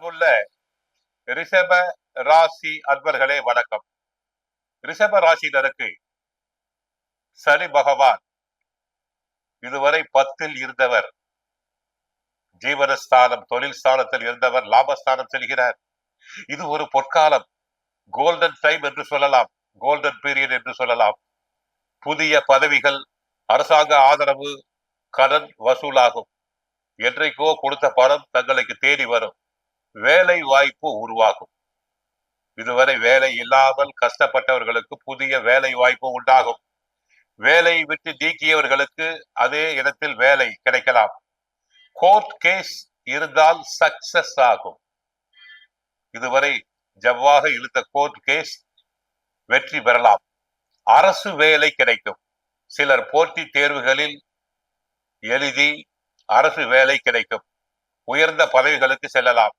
அன்புள்ள ரிஷப ராசி அன்பர்களே வணக்கம். ரிஷப ராசினருக்கு சனி பகவான் இதுவரை 10ல் இருந்தவர் ஜீவனஸ்தானம் தொழில் ஸ்தானத்தில் இருந்தவர் லாபஸ்தானம் செல்கிறார். இது ஒரு பொற்காலம், கோல்டன் டைம் என்று சொல்லலாம், கோல்டன் பீரியட் என்று சொல்லலாம். புதிய பதவிகள், அரசாங்க ஆதரவு, கடன் வசூலாகும். என்றைக்கோ கொடுத்த பணம் தங்களுக்கு தேடி வரும். வேலை வாய்ப்பு உருவாகும். இதுவரை வேலை இல்லாமல் கஷ்டப்பட்டவர்களுக்கு புதிய வேலை வாய்ப்பு உண்டாகும். வேலை விட்டு நீக்கியவர்களுக்கு அதே இடத்தில் வேலை கிடைக்கலாம். கோர்ட் கேஸ் இருந்தால் சக்சஸ் ஆகும். இதுவரை ஜவ்வாக இழுத்த கோர்ட் கேஸ் வெற்றி பெறலாம். அரசு வேலை கிடைக்கும். சிலர் போட்டி தேர்வுகளில் எழுதி அரசு வேலை கிடைக்கும். உயர்ந்த பதவிகளுக்கு செல்லலாம்.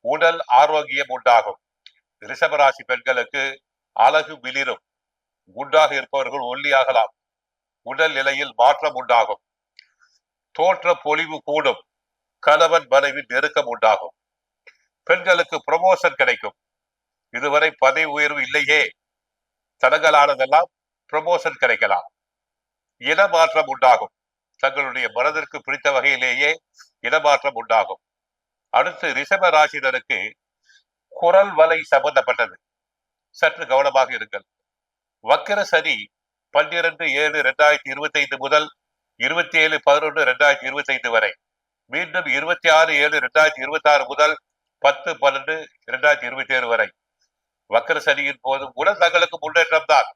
உடல் ஆரோக்கியம் உண்டாகும். ரிஷபராசி பெண்களுக்கு அழகு மிளிரும். குண்டாக இருப்பவர்கள் ஒல்லியாகலாம். உடல் நிலையில் மாற்றம் உண்டாகும். தோற்ற பொலிவு கூடும். கணவன் மனைவி நெருக்கம் உண்டாகும். பெண்களுக்கு ப்ரமோஷன் கிடைக்கும். இதுவரை பதவி உயர்வு இல்லையே, தடங்கலானதெல்லாம் ப்ரமோஷன் கிடைக்கலாம். இனமாற்றம் உண்டாகும். தங்களுடைய மனதிற்கு பிடித்த வகையிலேயே இடமாற்றம் உண்டாகும். அடுத்து ரிஷப ராசினருக்கு குரல் வலை சம்பந்தப்பட்டது. சற்று கவனமாக இருங்கள். வக்கிர சனி 12/7/2025 முதல் 27/11/2025 வரை, மீண்டும் 26/7/2026 முதல் 10/12/2027 வரை. வக்கிர சனியின் போது கூட தங்களுக்கு முன்னேற்றம் தான்.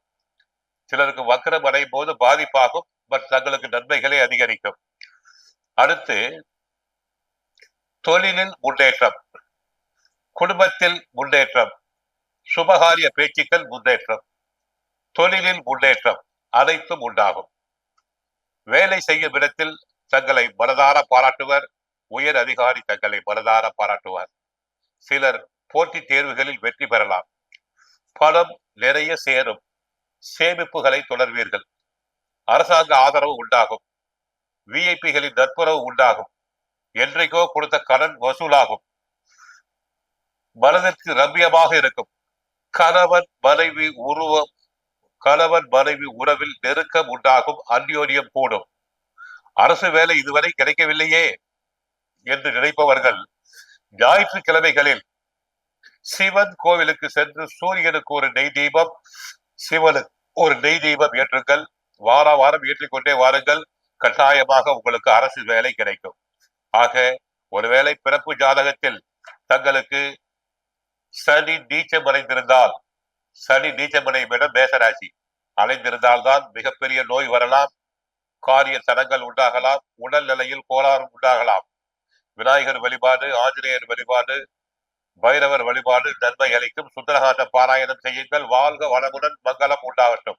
சிலருக்கு வக்கிரம் அடையும் போது பாதிப்பாகும், பட் தங்களுக்கு நன்மைகளே அதிகரிக்கும். அடுத்து தொழிலில் முன்னேற்றம், குடும்பத்தில் முன்னேற்றம், சுபகாரிய பேச்சுக்கள் முன்னேற்றம், தொழிலில் முன்னேற்றம் அனைத்தும் உண்டாகும். வேலை செய்யும் இடத்தில் தங்களை மனதார பாராட்டுவர். உயர் அதிகாரி தங்களை மனதார பாராட்டுவார். சிலர் போட்டித் தேர்வுகளில் வெற்றி பெறலாம். பணம் நிறைய சேரும். சேமிப்புகளை தொடர்வீர்கள். அரசாங்க ஆதரவு உண்டாகும். விஐபிகளின் நட்புறவு உண்டாகும். என்றைக்கோ கொடுத்த கடன் வசூலாகும். மனதிற்கு ரம்யமாக இருக்கும். கணவன் மனைவி உறவில் நெருக்கம் உண்டாகும். அந்யோன்யம் கூடும். அரசு வேலை இதுவரை கிடைக்கவில்லையே என்று நினைப்பவர்கள் ஞாயிற்றுக்கிழமைகளில் சிவன் கோவிலுக்கு சென்று சூரியனுக்கு ஒரு நெய் தீபம், சிவனுக்கு ஒரு நெய் தீபம் ஏற்றுங்கள். வாரம் ஏற்றிக்கொண்டே வாருங்கள். கட்டாயமாக உங்களுக்கு அரசு வேலை கிடைக்கும். ஆக ஒருவேளை பிறப்பு ஜாதகத்தில் தங்களுக்கு சனி நீச்சம் அடைந்திருந்தால், சனி நீச்சமடையும் இடம் மேசராசி அடைந்திருந்தால் தான் மிகப்பெரிய நோய் வரலாம். காரிய தடங்கள் உண்டாகலாம். உடல் நிலையில் கோளாறு உண்டாகலாம். விநாயகர் வழிபாடு, ஆஞ்சநேயர் வழிபாடு, பைரவர் வழிபாடு நன்மை அளிக்கும். சுந்தரகாண்ட பாராயணம் செய்யுங்கள். வாழ்க வளமுடன், மங்களம் உண்டாகட்டும்.